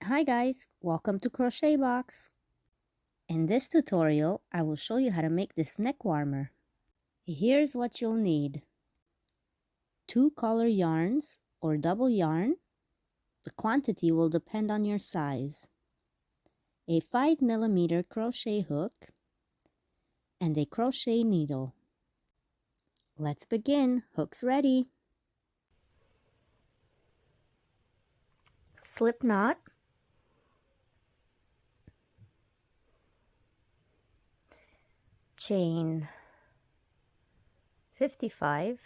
Hi guys, welcome to Crochet Box. In this tutorial, I will show you how to make this neck warmer. Here's what you'll need. 2 color yarns or double yarn. The quantity will depend on your size. A 5mm crochet hook and a crochet needle. Let's begin. Hooks ready. Slip knot. Chain 55.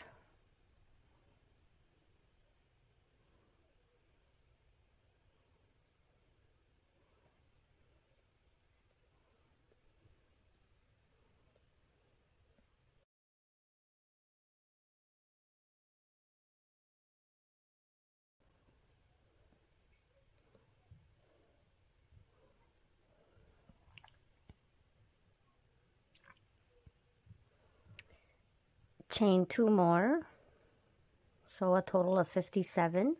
Chain 2 more, so a total of 57.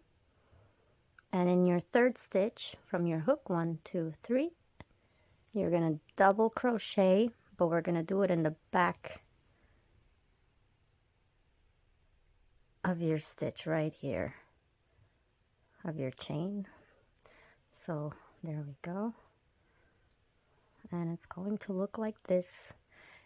And in your third stitch from your hook 1, 2, 3, you're going to double crochet, but we're going to do it in the back of your stitch right here of your chain. So there we go, and it's going to look like this.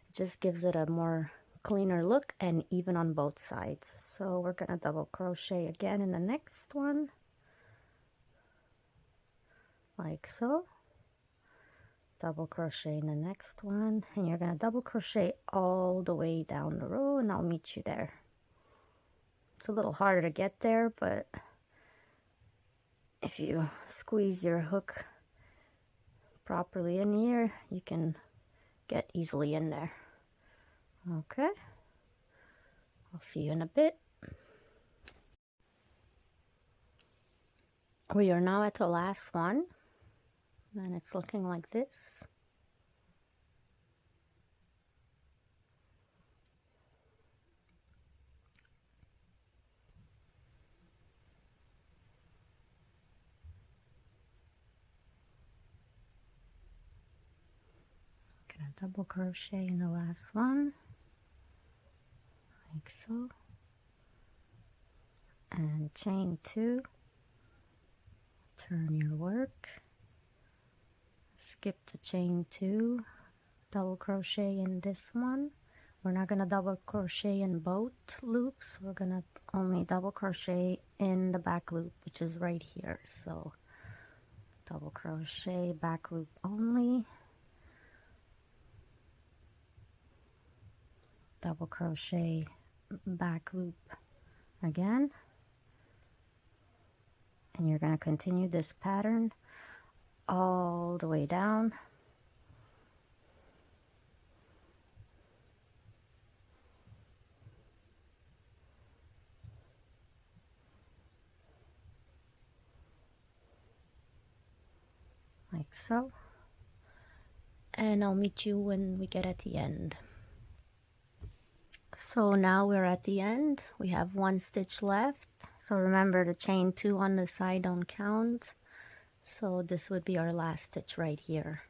It just gives it a more cleaner look and even on both sides. So we're going to double crochet again in the next one, like so. Double crochet in the next one, and you're going to double crochet all the way down the row, and I'll meet you there. It's a little harder to get there, but if you squeeze your hook properly in here, you can get easily in there. Okay, I'll see you in a bit. We are now at the last one, and it's looking like this. Gonna double crochet in the last one, like so, and chain 2. Turn your work, skip the chain 2, double crochet in this one. We're not going to double crochet in both loops, we're going to only double crochet in the back loop, which is right here. So double crochet, back loop only, double crochet, back loop again, and you're going to continue this pattern all the way down. Like so. And I'll meet you when we get at the end. So now we're at the end. We have 1 stitch left. So remember, the chain 2 on the side don't count. So this would be our last stitch right here.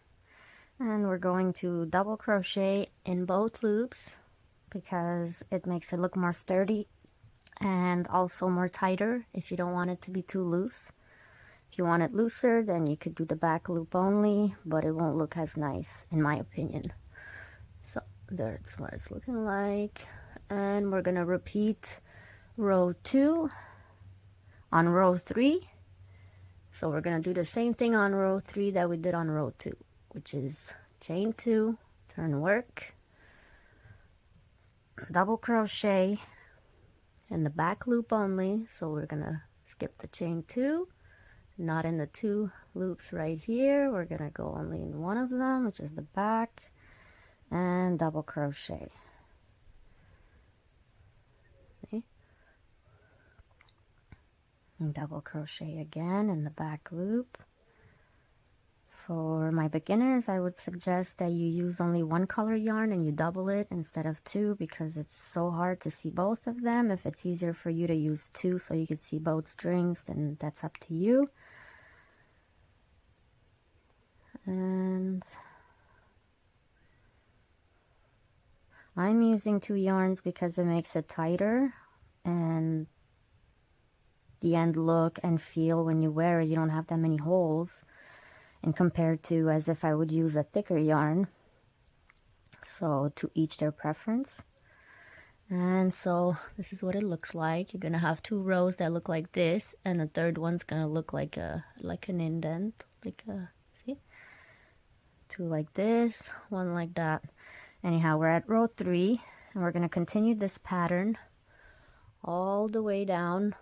And we're going to double crochet in both loops because it makes it look more sturdy and also more tighter if you don't want it to be too loose. If you want it looser, then you could do the back loop only, but it won't look as nice in my opinion. So that's what it's looking like, and we're gonna repeat row 2 on row 3. So we're gonna do the same thing on row 3 that we did on row 2, which is chain 2, turn work, double crochet in the back loop only. So we're gonna skip the chain 2, not in the 2 loops right here. We're gonna go only in one of them, which is the back, and double crochet. See? And double crochet again in the back loop. For my beginners, I would suggest that you use only 1 color yarn and you double it instead of 2, because it's so hard to see both of them. If it's easier for you to use 2 so you can see both strings, then that's up to you. I'm using 2 yarns because it makes it tighter, and the end look and feel when you wear it, you don't have that many holes, and compared to as if I would use a thicker yarn. So to each their preference. And so this is what it looks like. You're gonna have 2 rows that look like this, and the third one's gonna look like an indent, like a, see, 2 like this, 1 like that. Anyhow, we're at row 3, and we're gonna continue this pattern all the way down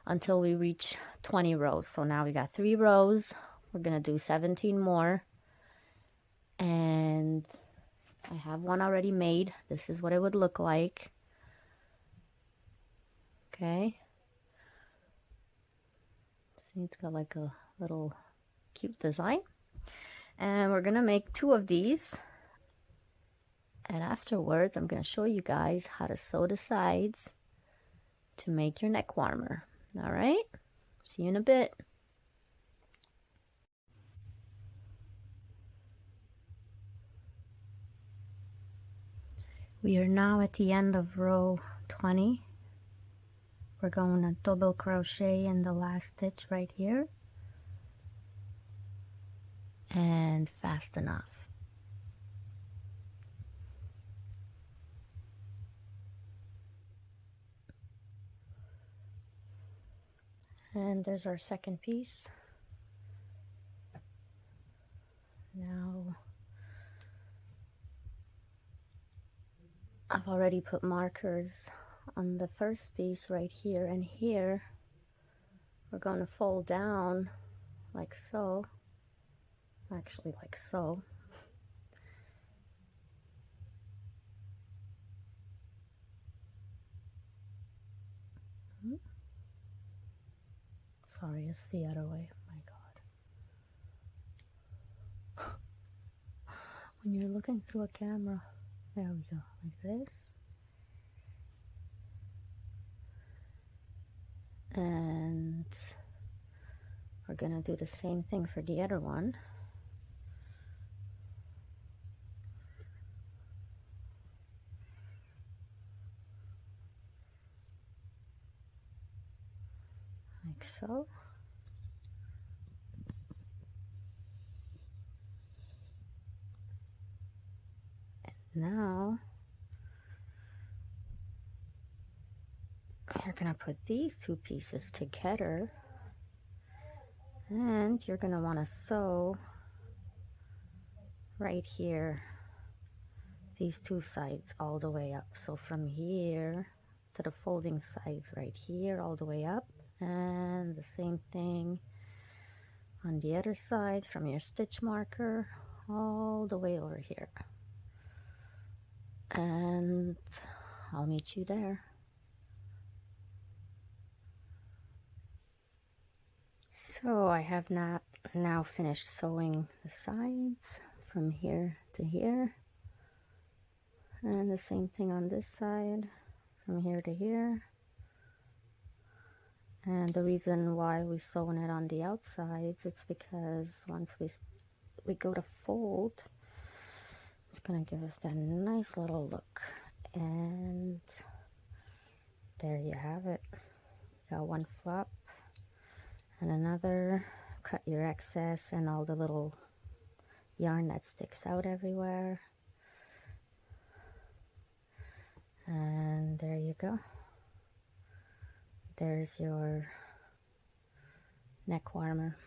until we reach 20 rows. So now we got 3 rows. We're gonna do 17 more, and I have one already made. This is what it would look like. Okay. See, it's got like a little cute design. And we're gonna make 2 of these. And afterwards, I'm gonna show you guys how to sew the sides to make your neck warmer. All right? See you in a bit. We are now at the end of row 20. We're going to double crochet in the last stitch right here, and fast enough. And there's our second piece. Now I've already put markers on the first piece right here, and here we're going to fold down like so, actually like so. Sorry, it's the other way. My God. When you're looking through a camera, there we go, like this. And we're gonna do the same thing for the other one. Like so. And now you're gonna put these 2 pieces together, and you're gonna want to sew right here these 2 sides all the way up. So from here to the folding sides right here all the way up, and the same thing on the other side from your stitch marker all the way over here. And I'll meet you there. So I have now finished sewing the sides from here to here, and the same thing on this side from here to here. And the reason why we sewn it on the outsides, it's because once we go to fold, it's gonna give us that nice little look. And there you have it. You got 1 flap and another. Cut your excess and all the little yarn that sticks out everywhere. And there you go. There's your neck warmer.